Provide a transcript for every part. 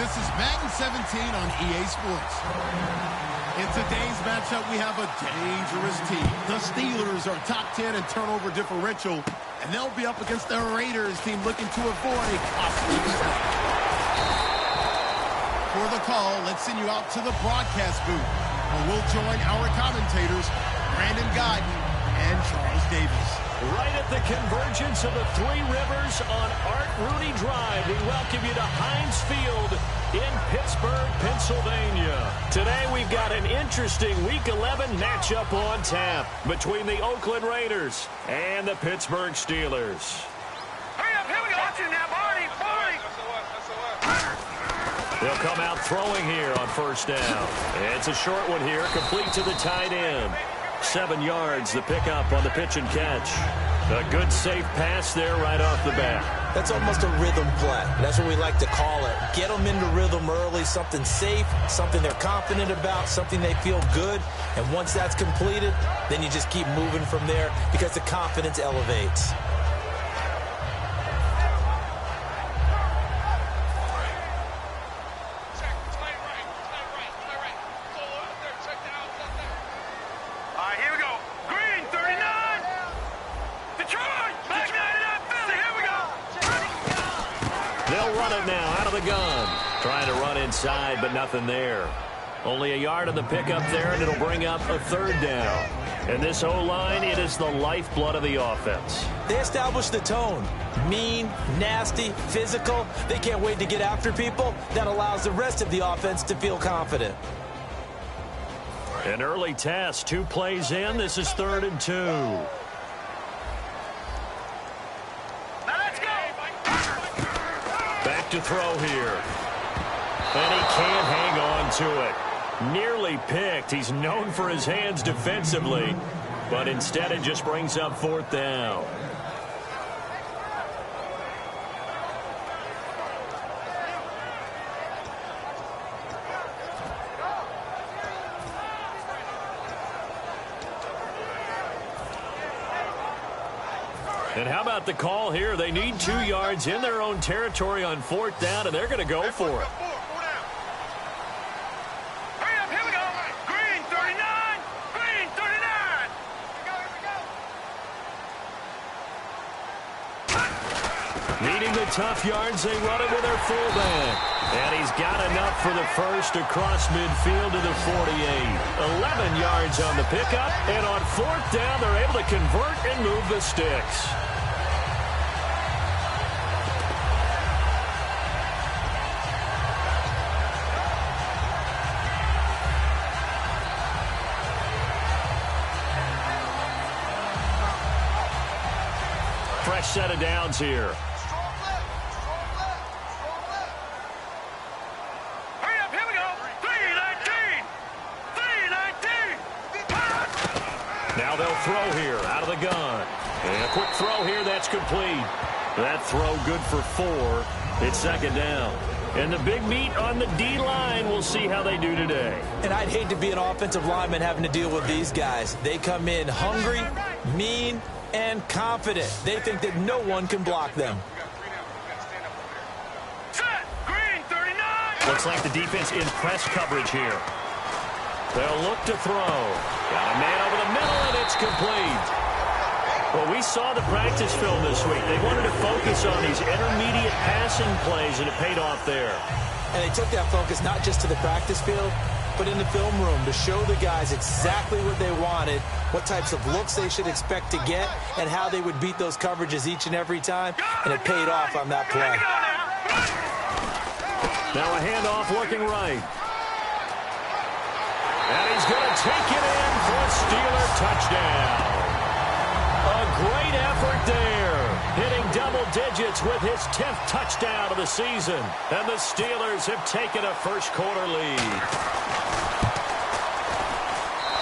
This is Madden 17 on EA Sports. In today's matchup, we have a dangerous team. The Steelers are top 10 in turnover differential, and they'll be up against the Raiders team looking to avoid a costly mistake. For the call, let's send you out to the broadcast booth, where we'll join our commentators, Brandon Guyton and Charles Davis. Right at the convergence of the Three Rivers on Art Rooney Drive, we welcome you to Heinz Field in Pittsburgh, Pennsylvania. Today we've got an interesting Week 11 matchup on tap between the Oakland Raiders and the Pittsburgh Steelers. Hurry up, here we go. Watch it now, Barney. They'll come out throwing here on first down. It's a short one here, complete to the tight end. 7 yards, the pickup on the pitch and catch. A good, safe pass there right off the bat. That's almost a rhythm play. That's what we like to call it. Get them into rhythm early, something safe, something they're confident about, something they feel good. And once that's completed, then you just keep moving from there because the confidence elevates. Inside, but nothing there. Only a yard on the pickup there, and it'll bring up a third down. And this O-line, it is the lifeblood of the offense. They established the tone. Mean, nasty, physical. They can't wait to get after people. That allows the rest of the offense to feel confident. An early test, 2 plays in. This is 3rd and 2. Back to throw here. And he can't hang on to it. Nearly picked. He's known for his hands defensively, but instead it just brings up 4th down. And how about the call here? They need 2 yards in their own territory on 4th down, and they're going to go for it. Needing the tough yards, they run it with their fullback. And he's got enough for the first across midfield to the 48. 11 yards on the pickup, and on 4th down, they're able to convert and move the sticks. Fresh set of downs here. Now they'll throw here out of the gun. And a quick throw here, that's complete. That throw good for 4. It's 2nd down. And the big meat on the D-line, we'll see how they do today. And I'd hate to be an offensive lineman having to deal with these guys. They come in hungry, mean, and confident. They think that no one can block them. Looks like the defense in press coverage here. They'll look to throw. Got a man over the middle, and it's complete. Well, we saw the practice film this week. They wanted to focus on these intermediate passing plays, and it paid off there. And they took that focus not just to the practice field, but in the film room to show the guys exactly what they wanted, what types of looks they should expect to get, and how they would beat those coverages each and every time, and it paid off on that play. Now a handoff looking right. And he's going to take it in for a Steeler touchdown. A great effort there, hitting double digits with his 10th touchdown of the season. And the Steelers have taken a first-quarter lead.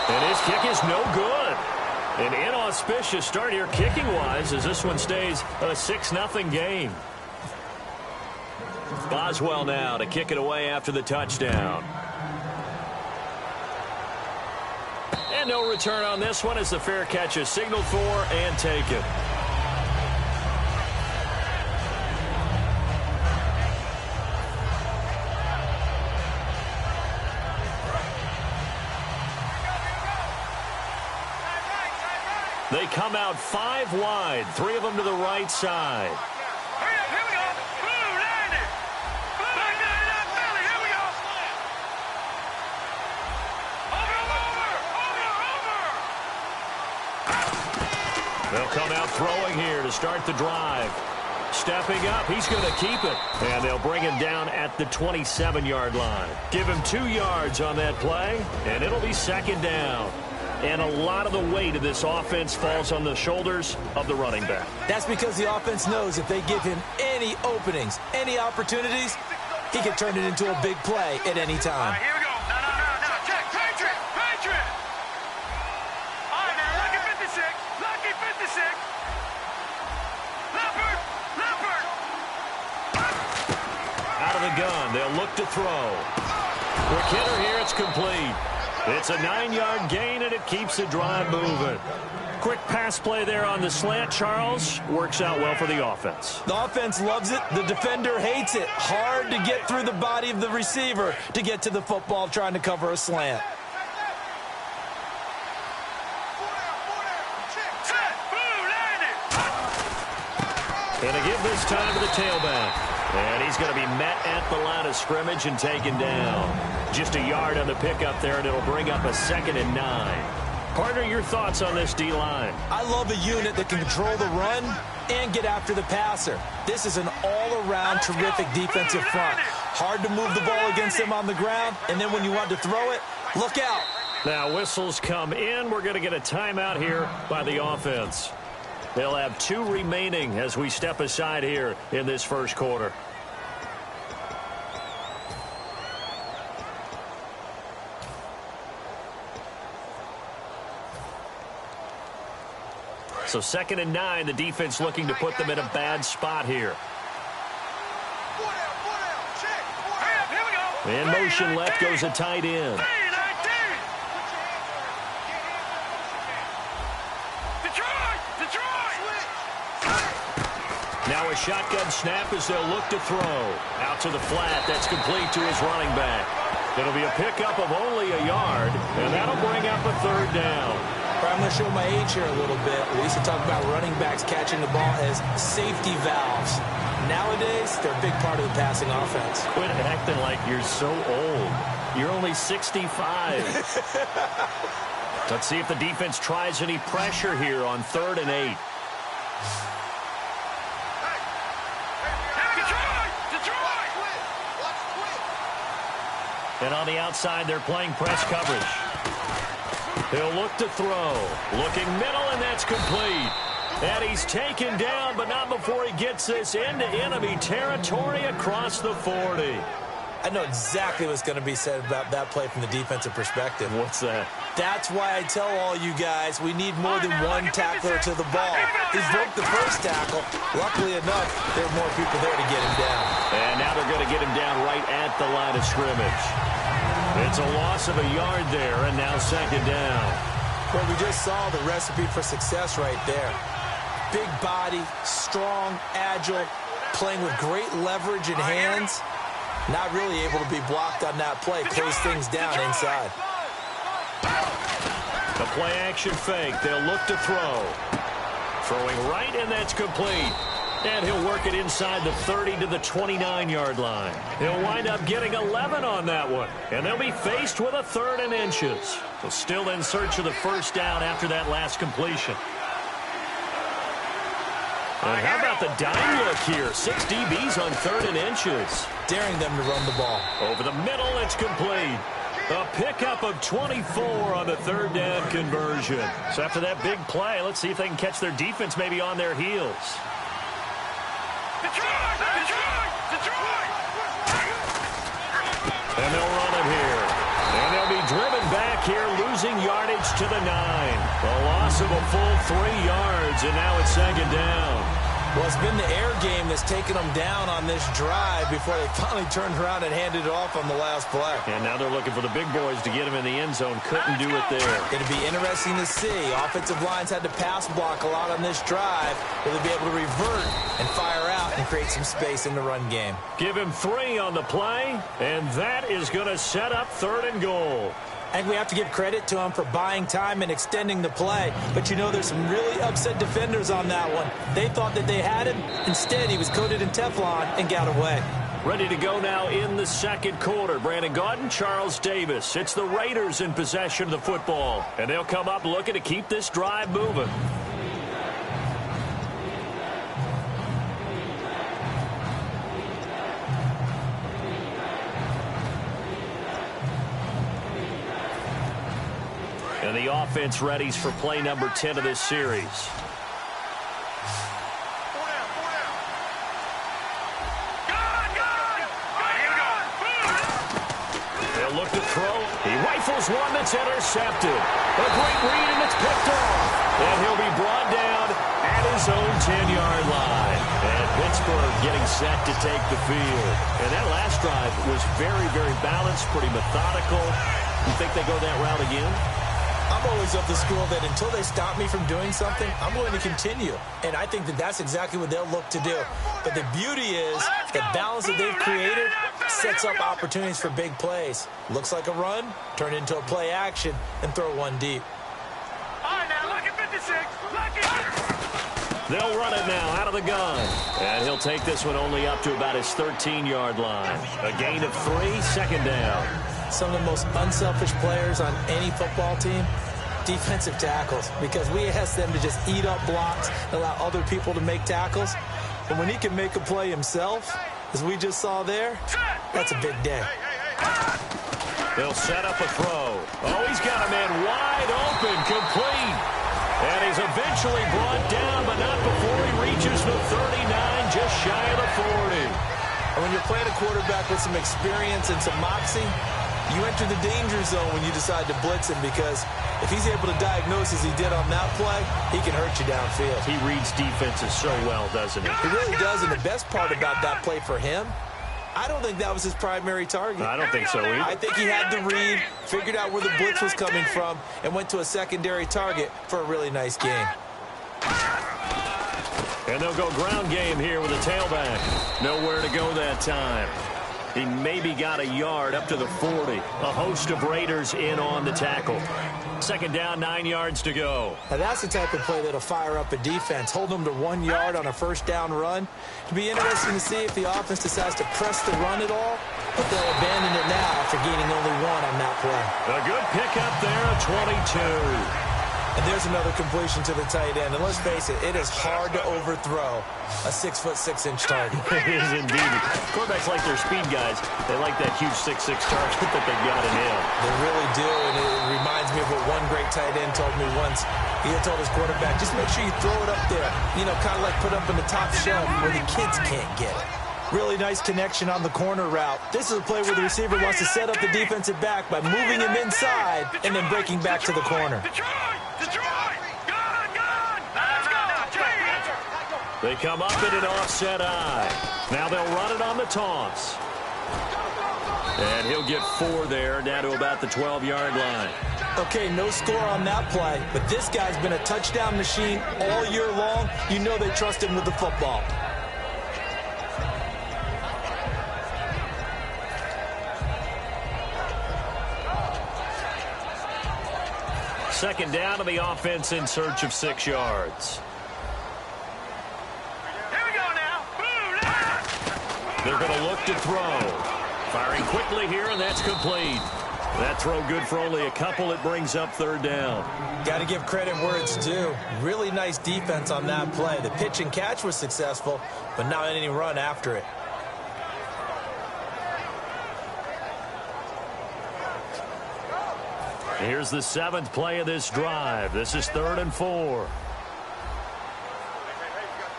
And his kick is no good. An inauspicious start here kicking-wise as this one stays a 6-0 game. Boswell now to kick it away after the touchdown. And no return on this one as the fair catch is signaled for and taken. They come out 5 wide, 3 of them to the right side. Hurry up, here we go. Blue, line it. Blue, line it, Billy, here we go. Over. They'll come out throwing here to start the drive. Stepping up, he's going to keep it. And they'll bring him down at the 27-yard line. Give him 2 yards on that play, and it'll be second down. And a lot of the weight of this offense falls on the shoulders of the running back. That's because the offense knows if they give him any openings, any opportunities, he can turn it into a big play at any time. All right, here we go. No. Check. Patriot. All right, now, lucky 56. Lucky 56. Leopard. Out of the gun, they'll look to throw. Quick hitter here, it's complete. It's a 9-yard gain, and it keeps the drive moving. Quick pass play there on the slant, Charles. Works out well for the offense. The offense loves it. The defender hates it. Hard to get through the body of the receiver to get to the football trying to cover a slant. And to give this time to the tailback. And he's going to be met at the line of scrimmage and taken down. Just a yard on the pickup there, and it'll bring up a 2nd and 9. Partner, your thoughts on this D-line? I love a unit that can control the run and get after the passer. This is an all-around terrific defensive front. Hard to move the ball against them on the ground, and then when you want to throw it, look out. Now whistles come in. We're going to get a timeout here by the offense. They'll have 2 remaining as we step aside here in this first quarter. So 2nd and 9, the defense looking to put them in a bad spot here. In motion left goes a tight end. Now a shotgun snap as they'll look to throw. Out to the flat. That's complete to his running back. It'll be a pickup of only a yard, and that'll bring up a 3rd down. I'm going to show my age here a little bit. We used to talk about running backs catching the ball as safety valves. Nowadays, they're a big part of the passing offense. Quit acting like you're so old. You're only 65. Let's see if the defense tries any pressure here on 3rd and 8. And on the outside, they're playing press coverage. He'll look to throw. Looking middle, and that's complete. And he's taken down, but not before he gets this into enemy territory across the 40. I know exactly what's going to be said about that play from the defensive perspective. What's that? That's why I tell all you guys we need more than one tackler to the ball. He broke the first tackle. Luckily enough, there are more people there to get him down. And now they're going to get him down right at the line of scrimmage. It's a loss of a yard there, and now 2nd down. Well, we just saw the recipe for success right there. Big body, strong, agile, playing with great leverage in hands. Not really able to be blocked on that play. Close things down inside. The play action fake. They'll look to throw. Throwing right, and that's complete. And he'll work it inside the 30 to the 29-yard line. He'll wind up getting 11 on that one. And they'll be faced with a 3rd and inches. So still in search of the 1st down after that last completion. And how about the dime look here? 6 DBs on 3rd and inches. Daring them to run the ball. Over the middle, it's complete. A pickup of 24 on the 3rd down conversion. So after that big play, let's see if they can catch their defense maybe on their heels. And they'll run it here. And they'll be driven back here, losing yardage to the 9. A loss of a full 3 yards, and now it's 2nd down. Well, it's been the air game that's taken them down on this drive before they finally turned around and handed it off on the last play. And now they're looking for the big boys to get him in the end zone. Couldn't do it there. It'll be interesting to see. Offensive lines had to pass block a lot on this drive. Will they be able to revert and fire out and create some space in the run game? Give him 3 on the play, and that is going to set up 3rd and goal. I think we have to give credit to him for buying time and extending the play. But, you know, there's some really upset defenders on that one. They thought that they had him. Instead, he was coated in Teflon and got away. Ready to go now in the second quarter. Brandon Gaudin, Charles Davis. It's the Raiders in possession of the football. And they'll come up looking to keep this drive moving. And the offense readies for play number 10 of this series. They'll look to throw. He rifles one that's intercepted. A great read, and it's picked off. And he'll be brought down at his own 10-yard line. And Pittsburgh getting set to take the field. And that last drive was very, very balanced, pretty methodical. You think they go that route again? I'm always of the school that until they stop me from doing something, I'm going to continue. And I think that that's exactly what they'll look to do. But the beauty is the balance that they've created sets up opportunities for big plays. Looks like a run, turn into a play action, and throw one deep. All right, now, look at 56. Look at They'll run it now out of the gun. And he'll take this one only up to about his 13-yard line. A gain of 3, second down. Some of the most unselfish players on any football team, defensive tackles, because we ask them to just eat up blocks and allow other people to make tackles. But when he can make a play himself, as we just saw there, that's a big day. They'll set up a throw. Oh, he's got a man wide open, complete. And he's eventually brought down, but not before he reaches the 39, just shy of the 40. And when you're playing a quarterback with some experience and some moxie, you enter the danger zone when you decide to blitz him, because if he's able to diagnose as he did on that play, he can hurt you downfield. He reads defenses so well, doesn't he? He really does, and the best part about that play for him, I don't think that was his primary target. I don't think so either. I think he had the read, figured out where the blitz was coming from, and went to a secondary target for a really nice gain. And they'll go ground game here with a tailback. Nowhere to go that time. He maybe got a yard up to the 40. A host of Raiders in on the tackle. Second down, 9 yards to go. Now that's the type of play that'll fire up a defense. Hold them to 1 yard on a first down run. It'll be interesting to see if the offense decides to press the run at all, but they'll abandon it now after gaining only 1 on that play. A good pickup there at 22. And there's another completion to the tight end. And let's face it, it is hard to overthrow a 6'6" target. It is indeed. Quarterbacks like their speed guys. They like that huge 6'6" target that they got in him. They really do, and it reminds me of what one great tight end told me once. He had told his quarterback, just make sure you throw it up there. You know, kind of like put up in the top shelf where the kids can't get it. Really nice connection on the corner route. This is a play where the receiver wants to set up the defensive back by moving him inside and then breaking back to the corner. They come up in an offset eye. Now they'll run it on the toss. And he'll get 4 there, down to about the 12-yard line. Okay, no score on that play, but this guy's been a touchdown machine all year long. You know they trust him with the football. Second down to the offense in search of 6 yards. Here we go now. They're going to look to throw. Firing quickly here, and that's complete. That throw good for only a couple. It brings up third down. Got to give credit where it's due. Really nice defense on that play. The pitch and catch was successful, but not any run after it. Here's the 7th play of this drive. This is 3rd and 4.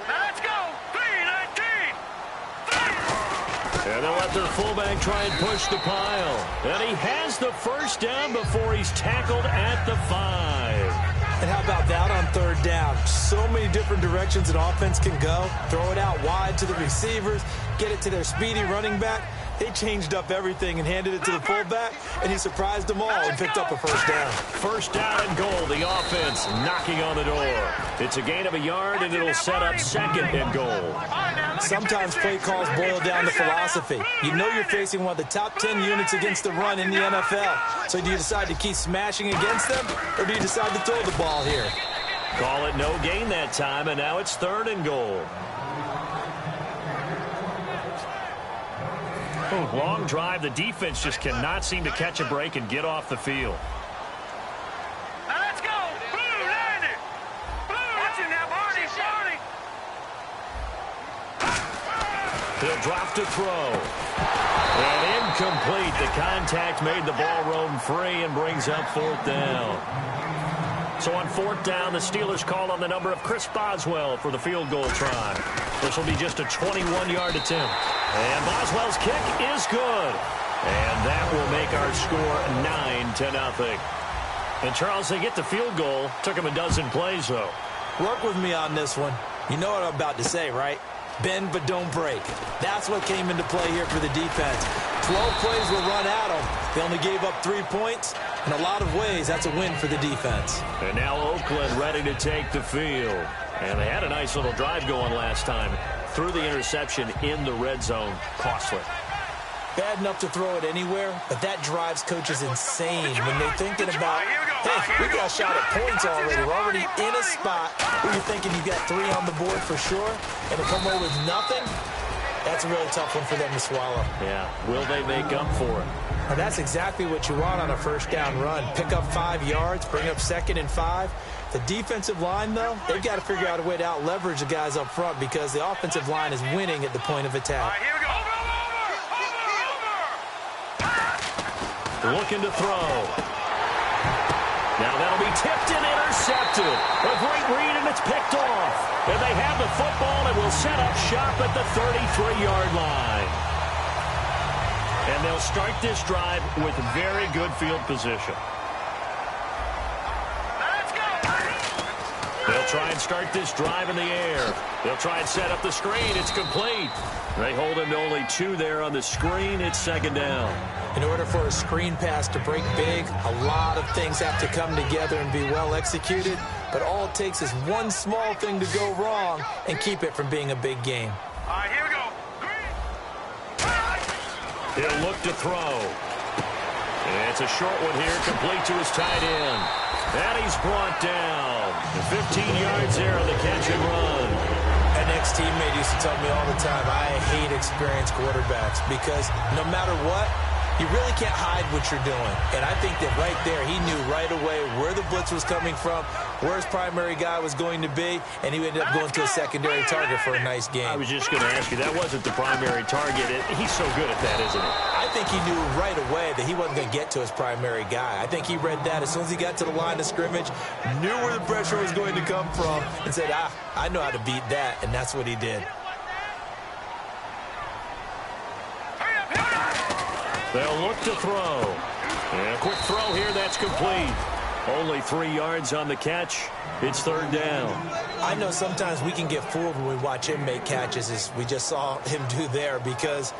Let's go. 3-19. And they'll let their fullback try and push the pile. And he has the first down before he's tackled at the 5. And how about that on 3rd down? So many different directions an offense can go. Throw it out wide to the receivers, get it to their speedy running back. They changed up everything and handed it to the fullback, and he surprised them all and picked up a first down. First down and goal. The offense knocking on the door. It's a gain of a yard, and it'll set up second and goal. Sometimes play calls boil down to philosophy. You know you're facing one of the top 10 units against the run in the NFL. So do you decide to keep smashing against them, or do you decide to throw the ball here? Call it no gain that time, and now it's third and goal. Long drive. The defense just cannot seem to catch a break and get off the field. Now let's go. Blue, land it. Blue, watch it now, Barney. He'll drop to throw. And incomplete. The contact made the ball roam free and brings up fourth down. So on fourth down, the Steelers call on the number of Chris Boswell for the field goal try. This will be just a 21-yard attempt. And Boswell's kick is good. And that will make our score 9-0. And Charles, they get the field goal. Took him a dozen plays, though. Work with me on this one. You know what I'm about to say, right? Bend but don't break. That's what came into play here for the defense. 12 plays were run at them. They only gave up 3 points. In a lot of ways, that's a win for the defense. And now Oakland ready to take the field. And they had a nice little drive going last time. Threw the interception in the red zone. Costly. Bad enough to throw it anywhere, but that drives coaches insane when they're thinking about, hey, we got a shot at points already. We're already in a spot where you're thinking you got 3 on the board for sure, and to come away with nothing, that's a really tough one for them to swallow. Yeah, will they make up for it? Now, that's exactly what you want on a first down run. Pick up 5 yards, bring up 2nd and 5. The defensive line, though, they've got to figure out a way to out-leverage the guys up front because the offensive line is winning at the point of attack. All right, here we go. Looking to throw. Now that'll be tipped and intercepted. A great read, and it's picked off. And they have the football and will set up shop at the 33-yard line. And they'll start this drive with very good field position. Let's go. They'll try and start this drive in the air. They'll try and set up the screen. It's complete. They hold him to only 2 there on the screen. It's second down. In order for a screen pass to break big, a lot of things have to come together and be well executed. But all it takes is one small thing to go wrong and keep it from being a big game. All right, here we go. He'll look to throw. It's a short one here, complete to his tight end. And he's brought down. 15 yards there on the catch and run. An ex-teammate used to tell me all the time, I hate experienced quarterbacks because no matter what, you really can't hide what you're doing. And I think that right there, he knew right away where the blitz was coming from, where his primary guy was going to be, and he ended up going to a secondary target for a nice game. I was just going to ask you, that wasn't the primary target. He's so good at that, isn't he? I think he knew right away that he wasn't going to get to his primary guy. I think he read that as soon as he got to the line of scrimmage, knew where the pressure was going to come from, and said, I know how to beat that, and that's what he did. They'll look to throw. And a quick throw here, that's complete. Only 3 yards on the catch. It's third down. I know sometimes we can get fooled when we watch him make catches, as we just saw him do there, because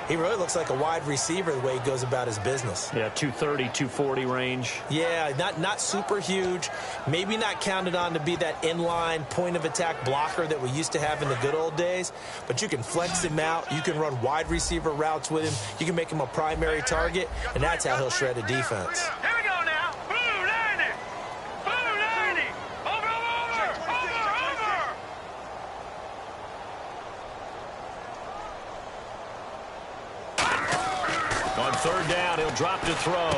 he really looks like a wide receiver the way he goes about his business. Yeah, 230, 240 range. Yeah, not super huge. Maybe not counted on to be that inline point-of-attack blocker that we used to have in the good old days. But you can flex him out. You can run wide receiver routes with him. You can make him a primary target, and that's how he'll shred a defense. Here we go now. Blue, land it. Blue, land it. Over. On third down, he'll drop to throw.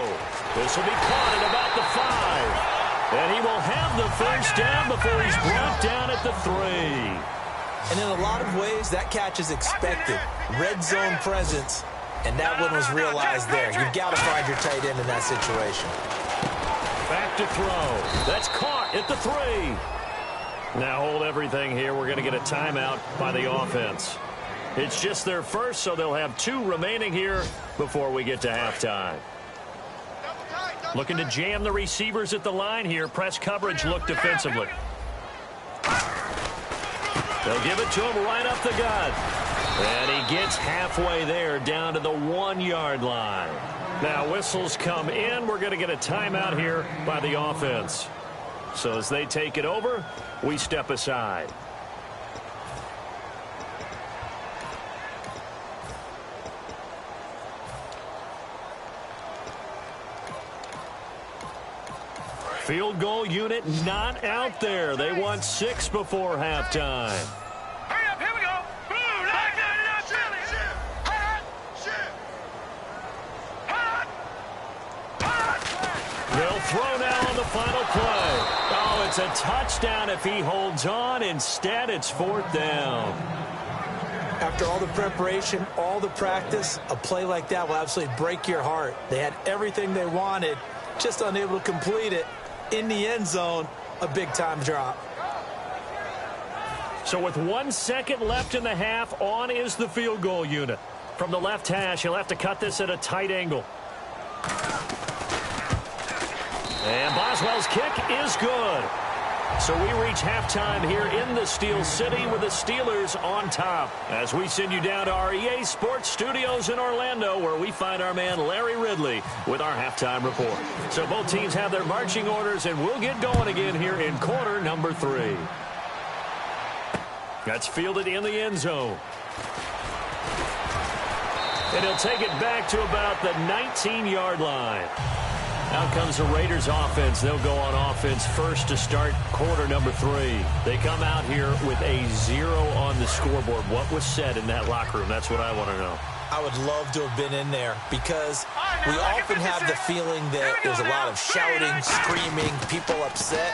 This will be caught at about the 5. And he will have the first down before he's brought down at the 3. And in a lot of ways, that catch is expected. Red zone presence, and that one was realized there. You've got to find your tight end in that situation. Back to throw. That's caught at the 3. Now hold everything here. We're going to get a timeout by the offense. It's just their first, so they'll have 2 remaining here before we get to halftime. Looking to jam the receivers at the line here. Press coverage look defensively. They'll give it to him right up the gut. And he gets halfway there, down to the 1-yard line. Now, whistles come in. We're going to get a timeout here by the offense. So as they take it over, we step aside. Field goal unit not out there. They want 6 before halftime. Hurry up, here we go. Boom, like that, They'll throw now on the final play. Oh, it's a touchdown if he holds on. Instead, it's 4th down. After all the preparation, all the practice, a play like that will absolutely break your heart. They had everything they wanted, just unable to complete it. In the end zone, a big-time drop. So with 1 second left in the half, on is the field goal unit. From the left hash, he'll have to cut this at a tight angle. And Boswell's kick is good. So we reach halftime here in the Steel City with the Steelers on top. As we send you down to our EA Sports Studios in Orlando, where we find our man Larry Ridley with our halftime report. So both teams have their marching orders, and we'll get going again here in quarter number 3. That's fielded in the end zone. And he'll take it back to about the 19-yard line. Out comes the Raiders offense. They'll go on offense first to start quarter number 3. They come out here with a 0 on the scoreboard. What was said in that locker room? That's what I want to know. I would love to have been in there because we often have the feeling that there's a lot of shouting, screaming, people upset.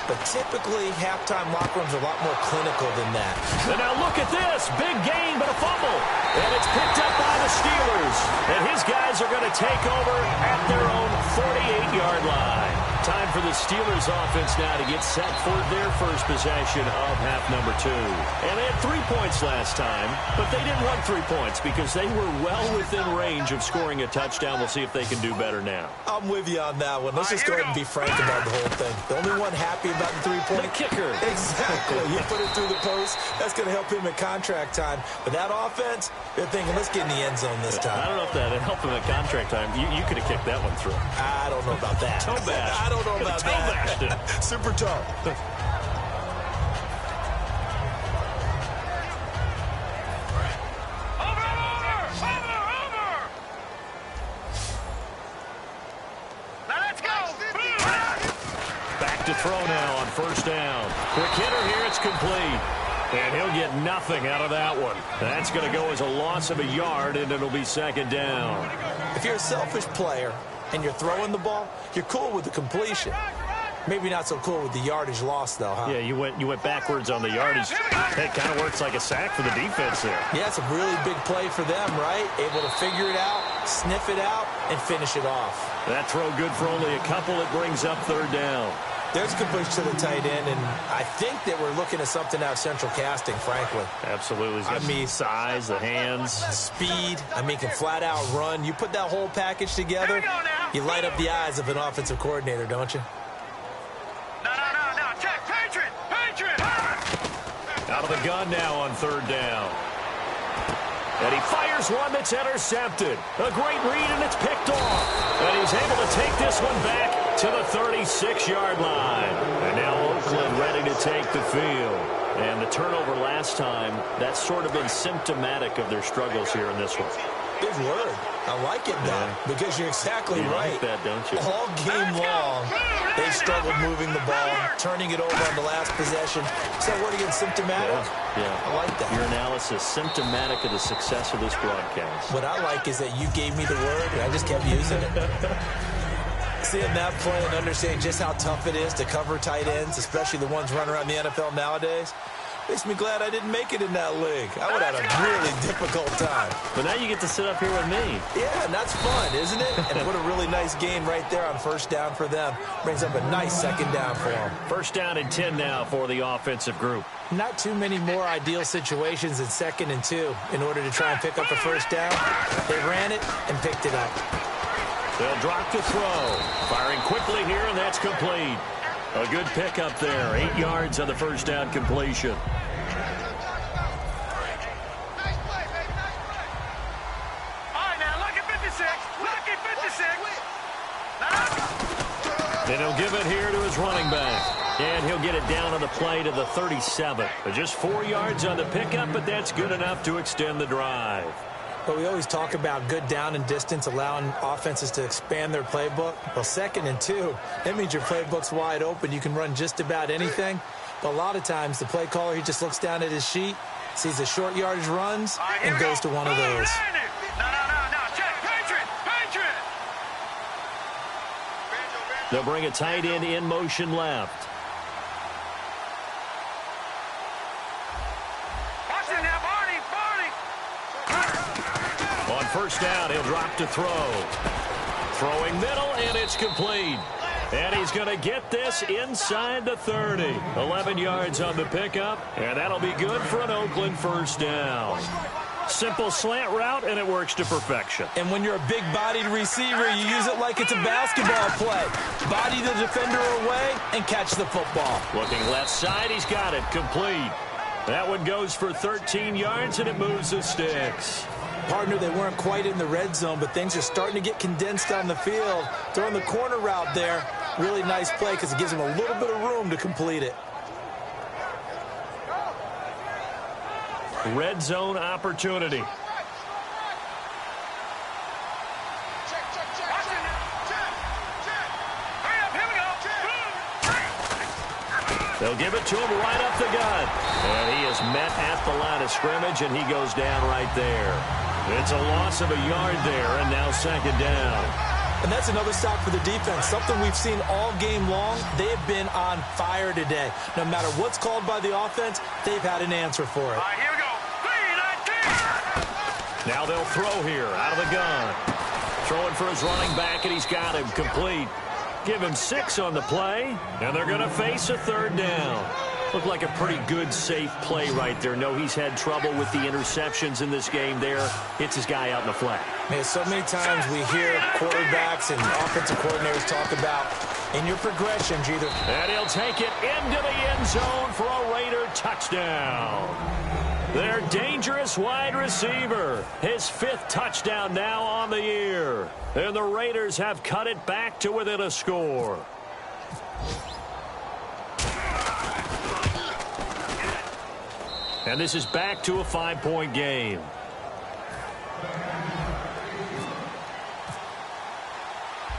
But typically, halftime locker rooms are a lot more clinical than that. And now look at this. Big gain, but a fumble. And it's picked up by the Steelers. And his guys are going to take over at their own 48-yard line. Time for the Steelers offense now to get set for their first possession of half number 2. And they had 3 points last time, but they didn't want 3 points because they were well within range of scoring a touchdown. We'll see if they can do better now. I'm with you on that one. Let's just go ahead and be frank about the whole thing. The only one happy about the 3-point. The kicker. Exactly. You put it through the post. That's going to help him at contract time. But that offense, they're thinking, let's get in the end zone this time. I don't know if that helped him at contract time. You could have kicked that one through. I don't know about that. Toe bash. I don't know about toe bashed it. that. Super toe. To throw now on first down. Quick hitter here, it's complete. And he'll get nothing out of that one. That's going to go as a loss of a yard, and it'll be 2nd down. If you're a selfish player and you're throwing the ball, you're cool with the completion. Maybe not so cool with the yardage loss, though, huh? Yeah, you went backwards on the yardage. It kind of works like a sack for the defense there. Yeah, it's a really big play for them, right? Able to figure it out, sniff it out, and finish it off. That throw good for only a couple. It brings up 3rd down. There's a good push to the tight end, and I think that we're looking at something out of central casting, frankly. Absolutely. I mean, size, the hands. Speed. I mean, can flat out run. You put that whole package together, you light up the eyes of an offensive coordinator, don't you? No. Check. Patriot. Out of the gun now on 3rd down. And he fires one that's intercepted. A great read, and it's picked off. And he's able to take this one back to the 36-yard line. And now Oakland ready to take the field. And the turnover last time, that's sort of been symptomatic of their struggles here in this one. Big word. I like it, though, because you're exactly right. You like that, don't you? All game long, they've struggled moving the ball, turning it over on the last possession. Is that word again, symptomatic? Yeah. I like that. Your analysis, symptomatic of the success of this broadcast. What I like is that you gave me the word, and I just kept using it. Seeing that play and understanding just how tough it is to cover tight ends, especially the ones running around the NFL nowadays, makes me glad I didn't make it in that league. I would have had a really difficult time. But now you get to sit up here with me. Yeah, and that's fun, isn't it? And what a really nice gain right there on first down for them. Brings up a nice 2nd down for them. 1st down and 10 now for the offensive group. Not too many more ideal situations in 2nd and 2 in order to try and pick up a first down. They ran it and picked it up. They'll drop to throw. Firing quickly here, and that's complete. A good pickup there. 8 yards on the first down completion. it here to his running back. And he'll get it down on the play to the 37. Just 4 yards on the pickup, but that's good enough to extend the drive. But we always talk about good down and distance, allowing offenses to expand their playbook. Well, 2nd and 2, that means your playbook's wide open. You can run just about anything. But a lot of times, the play caller, he just looks down at his sheet, sees the short yardage runs, and goes to one of those. No. Check. Patriot. They'll bring a tight end in motion left. Watch it now, Barney. On first down, he'll drop to throw. Throwing middle, and it's complete. And he's going to get this inside the 30. 11 yards on the pickup, and that'll be good for an Oakland first down. Simple slant route, and it works to perfection. And when you're a big-bodied receiver, you use it like it's a basketball play. Body the defender away and catch the football. Looking left side, he's got it. Complete. That one goes for 13 yards, and it moves the sticks. Partner, they weren't quite in the red zone, but things are starting to get condensed on the field. Throwing the corner route there, really nice play because it gives them a little bit of room to complete it. Red zone opportunity. They'll give it to him right up the gut. And he is met at the line of scrimmage, and he goes down right there. It's a loss of a yard there, and now 2nd down. And that's another stop for the defense, something we've seen all game long. They have been on fire today. No matter what's called by the offense, they've had an answer for it. All right, here we go. 3-19. Now they'll throw here out of the gun. Throwing for his running back, and he's got him complete. Give him 6 on the play, and they're going to face a 3rd down. Looked like a pretty good, safe play right there. No, he's had trouble with the interceptions in this game there. Hits his guy out in the flat. Man, so many times we hear quarterbacks and offensive coordinators talk about in your progressions, either. And he'll take it into the end zone for a Raider touchdown. Their dangerous wide receiver. His 5th touchdown now on the year. And the Raiders have cut it back to within a score. And this is back to a 5-point game.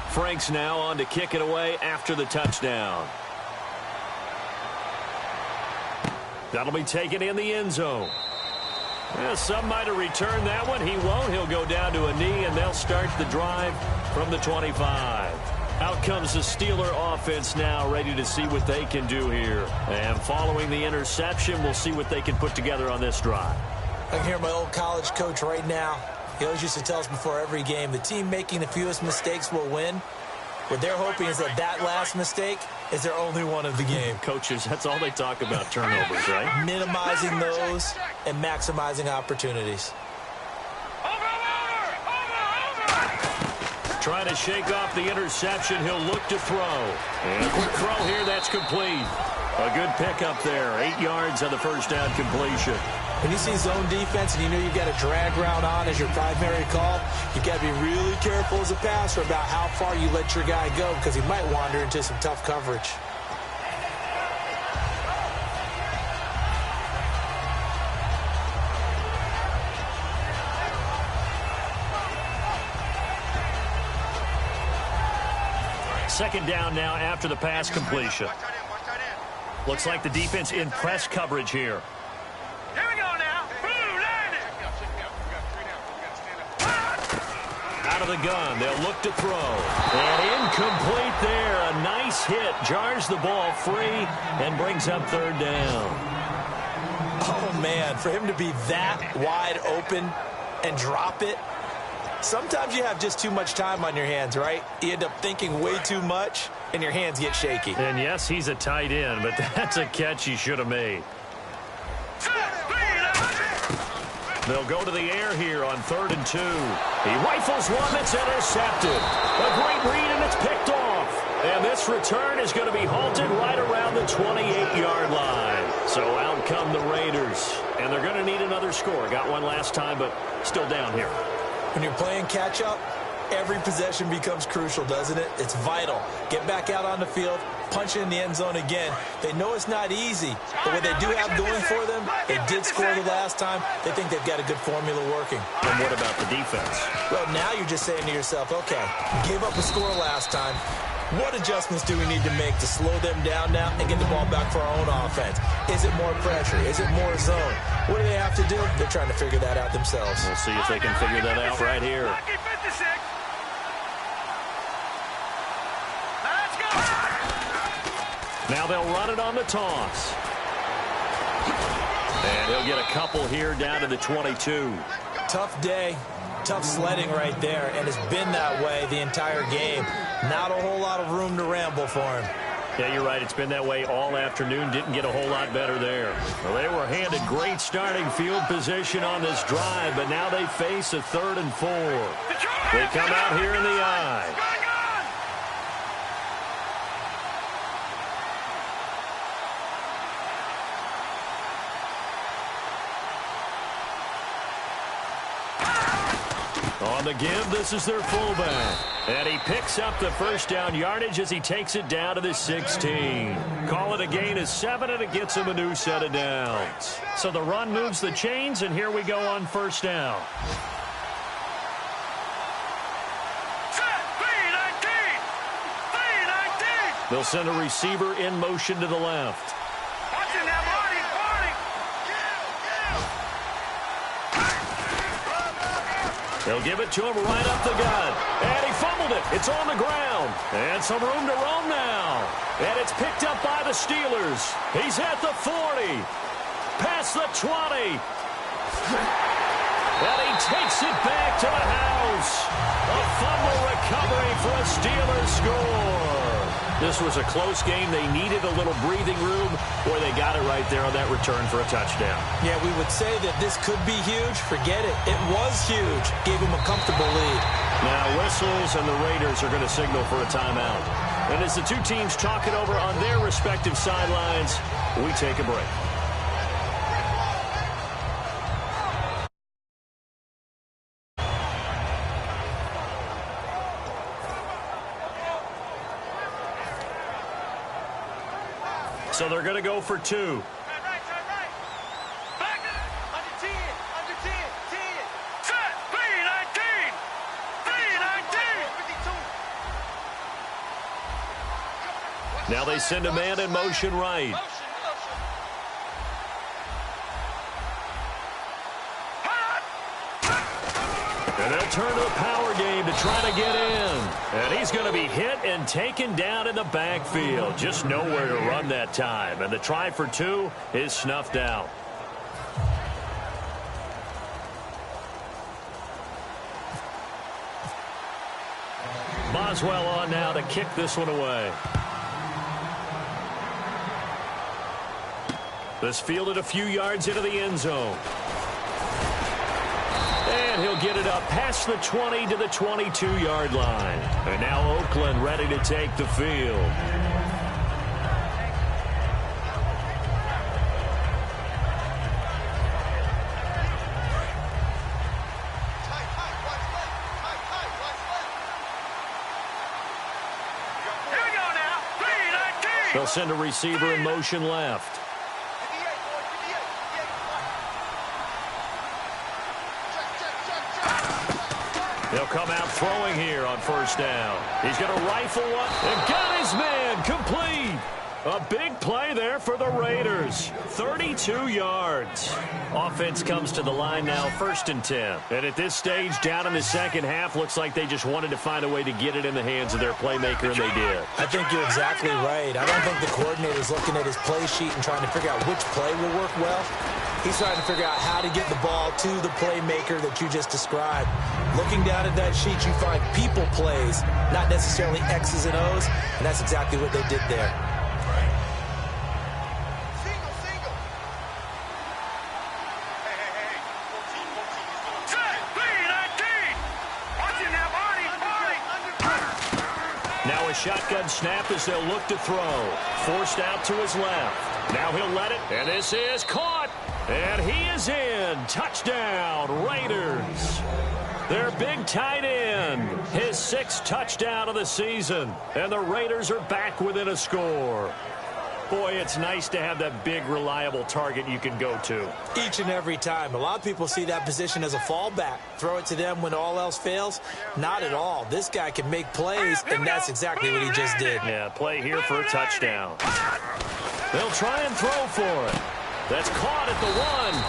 Franks now on to kick it away after the touchdown. That'll be taken in the end zone. Well, some might have returned that one. He won't. He'll go down to a knee, and they'll start the drive from the 25. Out comes the Steeler offense now, ready to see what they can do here. And following the interception, we'll see what they can put together on this drive. I can hear my old college coach right now. He always used to tell us before every game, the team making the fewest mistakes will win. What they're hoping is that that last mistake is their only one of the game. Coaches, that's all they talk about, turnovers, right? Minimizing those and maximizing opportunities. Trying to shake off the interception. He'll look to throw. And a quick throw here. That's complete. A good pickup there. 8 yards on the first down completion. When you see zone defense and you know you've got a drag route on as your primary call, you've got to be really careful as a passer about how far you let your guy go because he might wander into some tough coverage. Second down now after the pass completion. Looks like the defense in press coverage here. Here we go now. Boom, landed. Out of the gun, they'll look to throw. And incomplete there. A nice hit. Jars the ball free and brings up 3rd down. Oh, man, for him to be that wide open and drop it. Sometimes you have just too much time on your hands, right? You end up thinking way too much, and your hands get shaky. And yes, he's a tight end, but that's a catch he should have made. They'll go to the air here on 3rd and 2. He rifles one that's intercepted. A great read, and it's picked off. And this return is going to be halted right around the 28-yard line. So out come the Raiders. And they're going to need another score. Got one last time, but still down here. When you're playing catch-up, every possession becomes crucial, doesn't it? It's vital. Get back out on the field, punch in the end zone again. They know it's not easy, but what they do have going for them, they did score the last time. They think they've got a good formula working. And what about the defense? Well, now you're just saying to yourself, okay, gave up a score last time. What adjustments do we need to make to slow them down now and get the ball back for our own offense? Is it more pressure? Is it more zone? What do they have to do? They're trying to figure that out themselves. We'll see if they can figure that out right here. Now they'll run it on the toss. And he'll get a couple here down to the 22. Tough day, tough sledding right there, and it's been that way the entire game. Not a whole lot of room to ramble for him. Yeah, you're right. It's been that way all afternoon. Didn't get a whole lot better there. Well, they were handed great starting field position on this drive, but now they face a 3rd and 4. They come out here in the eye. On the give, this is their fullback. And he picks up the first down yardage as he takes it down to the 16. Call it a gain of 7, and it gets him a new set of downs. So the run moves the chains, and here we go on first down. They'll send a receiver in motion to the left. They'll give it to him right up the gut. And he fumbled it. It's on the ground. And some room to roam now. And it's picked up by the Steelers. He's at the 40. Past the 20. And he takes it back to the house. A fumble recovery for a Steelers score. This was a close game. They needed a little breathing room. Boy, they got it right there on that return for a touchdown. Yeah, we would say that this could be huge. Forget it. It was huge. Gave him a comfortable lead. Now whistles, and the Raiders are going to signal for a timeout. And as the two teams talk it over on their respective sidelines, we take a break. So they're going to go for 2. Right. Back up. Under 10. Under 10. 10. Set. 3-19. 3-19. Now they send a man in motion right. And they'll turn to a power game to try to get in. And he's going to be hit and taken down in the backfield. Just nowhere to run that time. And the try for 2 is snuffed out. Boswell on now to kick this one away. This fielded a few yards into the end zone. And he'll get it up past the 20 to the 22-yard line. And now Oakland ready to take the field. Here we go now. 3-19. They'll send a receiver in motion left. He'll come out throwing here on first down. He's going to rifle one and got his man complete. A big play there for the Raiders. 32 yards. Offense comes to the line now, 1st and 10. And at this stage, down in the second half, looks like they just wanted to find a way to get it in the hands of their playmaker, and they did. I think you're exactly right. I don't think the coordinator's looking at his play sheet and trying to figure out which play will work well. He's trying to figure out how to get the ball to the playmaker that you just described. Looking down at that sheet, you find people plays, not necessarily X's and O's, and that's exactly what they did there. Single. Hey. 14. 3-19. Watch it now, Barney. Now a shotgun snap as they'll look to throw. Forced out to his left. Now he'll let it, and this is caught. And he is in. Touchdown, Raiders. Their big tight end. again. His 6th touchdown of the season. And the Raiders are back within a score. Boy, it's nice to have that big, reliable target you can go to. Each and every time. A lot of people see that position as a fallback. Throw it to them when all else fails. Not at all. This guy can make plays, and that's exactly what he just did. Yeah, play here for a touchdown. They'll try and throw for it. That's caught at the 1,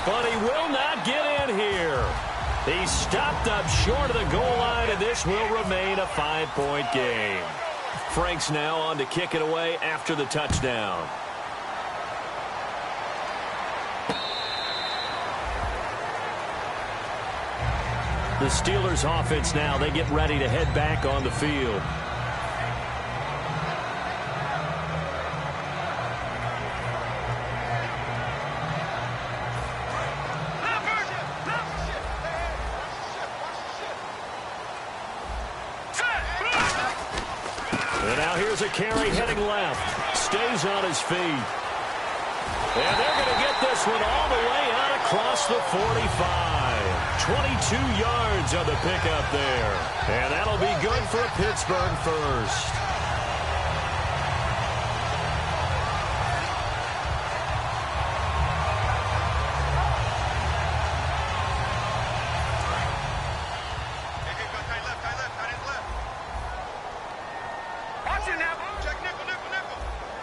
but he will not get in here. He stopped up short of the goal line, and this will remain a 5-point game. Frank's now on to kick it away after the touchdown. The Steelers offense now, they get ready to head back on the field. And now here's a carry heading left. Stays on his feet. And they're going to get this one all the way out across the 45. 22 yards on the pickup there. And that'll be good for a Pittsburgh first.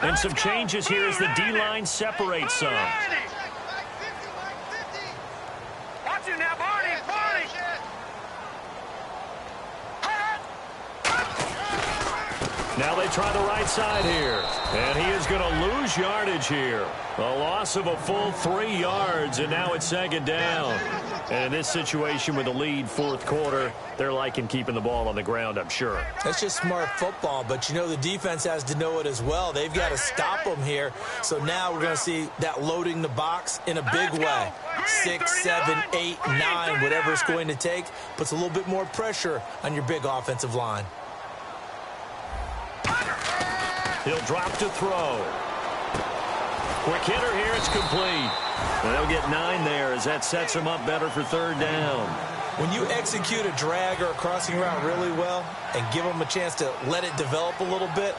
And some changes here as the D-line separates some. Watch it now, Barney. Now they try the right side here. And he is going to lose yardage here. A loss of a full 3 yards, and now it's 2nd down. And in this situation with the lead 4th quarter, they're liking keeping the ball on the ground, I'm sure. That's just smart football, but you know the defense has to know it as well. They've got to stop them here. So now we're going to see that loading the box in a big way. 6, 7, 8, 9, whatever it's going to take, puts a little bit more pressure on your big offensive line. He'll drop to throw. Quick hitter here, it's complete. And they'll get 9 there as that sets him up better for 3rd down. When you execute a drag or a crossing route really well and give them a chance to let it develop a little bit,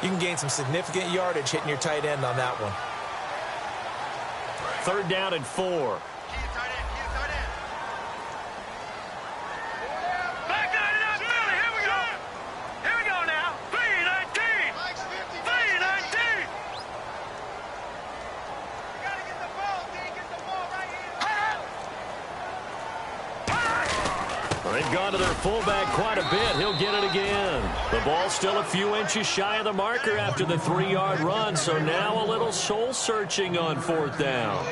you can gain some significant yardage hitting your tight end on that one. 3rd down and 4. They've gone to their fullback quite a bit. He'll get it again. The ball's still a few inches shy of the marker after the 3-yard run, so now a little soul-searching on 4th down.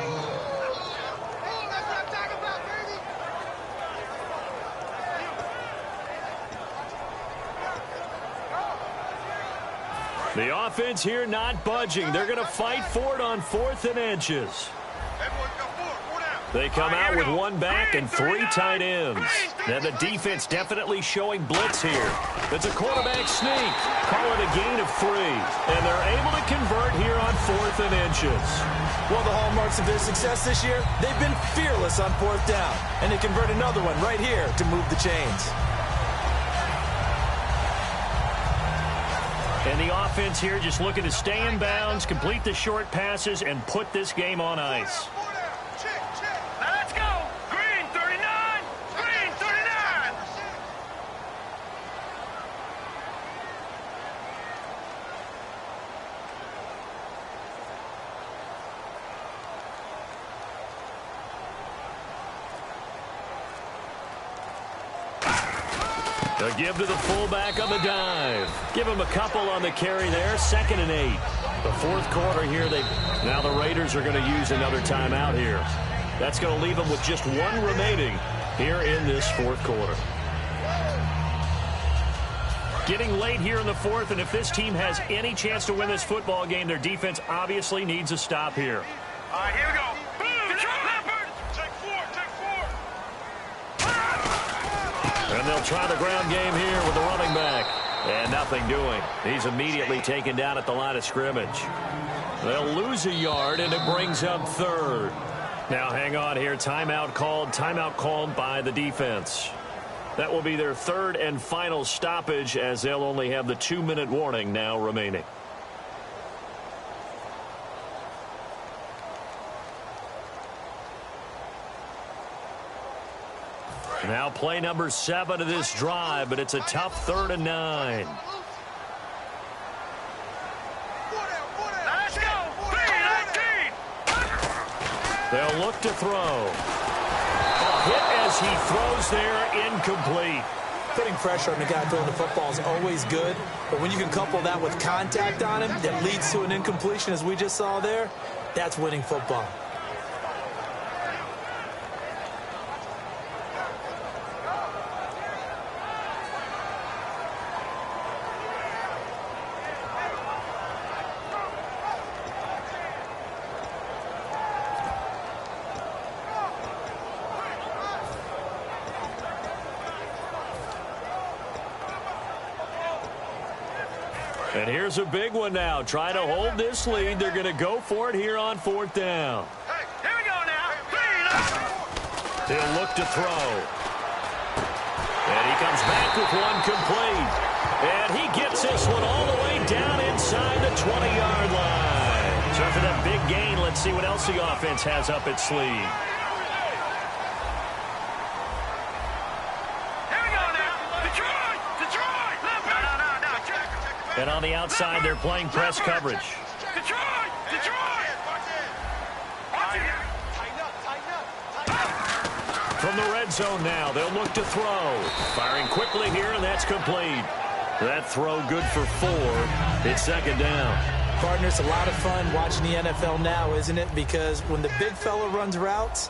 The offense here not budging. They're going to fight for it on 4th and inches. They come out with 1 back and 3 tight ends. Now the defense definitely showing blitz here. It's a quarterback sneak. Call it a gain of 3. And they're able to convert here on 4th and inches. One of the hallmarks of their success this year, they've been fearless on 4th down. And they convert another one right here to move the chains. And the offense here just looking to stay in bounds, complete the short passes, and put this game on ice. A give to the fullback on the dive. Give him a couple on the carry there. 2nd and 8. The 4th quarter here. Now the Raiders are going to use another timeout here. That's going to leave them with just 1 remaining here in this 4th quarter. Getting late here in the 4th, and if this team has any chance to win this football game, their defense obviously needs a stop here. All right, here we go. And they'll try the ground game here with the running back. And nothing doing. He's immediately taken down at the line of scrimmage. They'll lose a yard, and it brings up 3rd. Now hang on here. Timeout called by the defense. That will be their third and final stoppage, as they'll only have the 2-minute warning now remaining. Now play number 7 of this drive, but it's a tough 3rd and 9. Let's go. 3-19. They'll look to throw. Hit as he throws there, incomplete. Putting pressure on the guy throwing the football is always good, but when you can couple that with contact on him that leads to an incompletion, as we just saw there, that's winning football. And here's a big one now. Trying to hold this lead. They're going to go for it here on 4th down. Hey, here we go now. They'll look to throw. And he comes back with one complete. And he gets this one all the way down inside the 20-yard line. So for that big gain, let's see what else the offense has up its sleeve. And on the outside, they're playing press coverage. Detroit! From the red zone now, they'll look to throw. Firing quickly here, and that's complete. That throw good for 4. It's 2nd down. Partner, it's a lot of fun watching the NFL now, isn't it? Because when the big fella runs routes,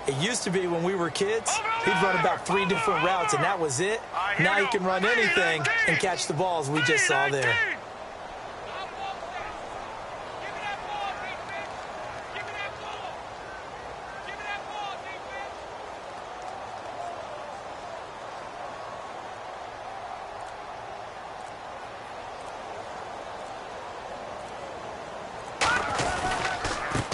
it used to be when we were kids, he'd run about 3 different routes, and that was it. Now he can run anything and catch the balls we just saw there.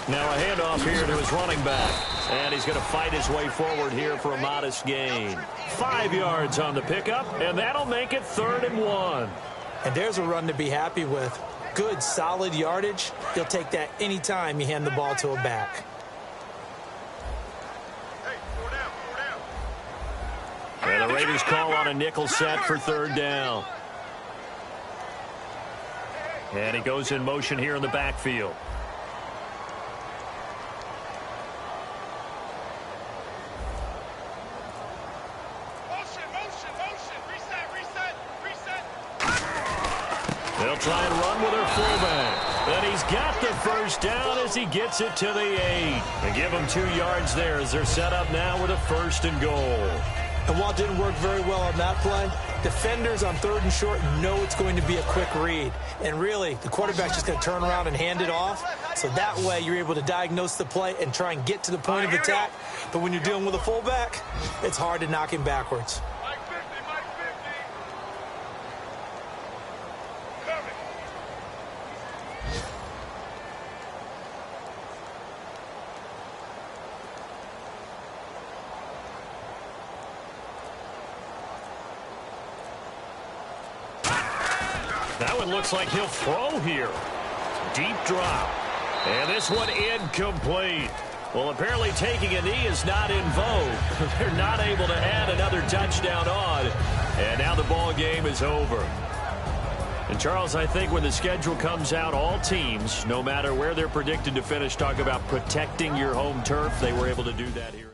Now a handoff here to his running back. And he's going to fight his way forward here for a modest gain. 5 yards on the pickup, and that'll make it 3rd and 1. And there's a run to be happy with. Good, solid yardage. He'll take that anytime you hand the ball to a back. And the Raiders call on a nickel set for 3rd down. And he goes in motion here in the backfield. They'll try and run with their fullback. And he's got the 1st down as he gets it to the 8. And give him 2 yards there as they're set up now with a 1st and goal. And while it didn't work very well on that play, defenders on 3rd and short know it's going to be a quick read. And really, the quarterback's just going to turn around and hand it off. So that way, you're able to diagnose the play and try and get to the point of attack. But when you're dealing with a fullback, it's hard to knock him backwards. That one looks like he'll throw here. Deep drop. And this one incomplete. Well, apparently taking a knee is not in vogue. They're not able to add another touchdown on. And now the ball game is over. And, Charles, I think when the schedule comes out, all teams, no matter where they're predicted to finish, talk about protecting your home turf. They were able to do that here.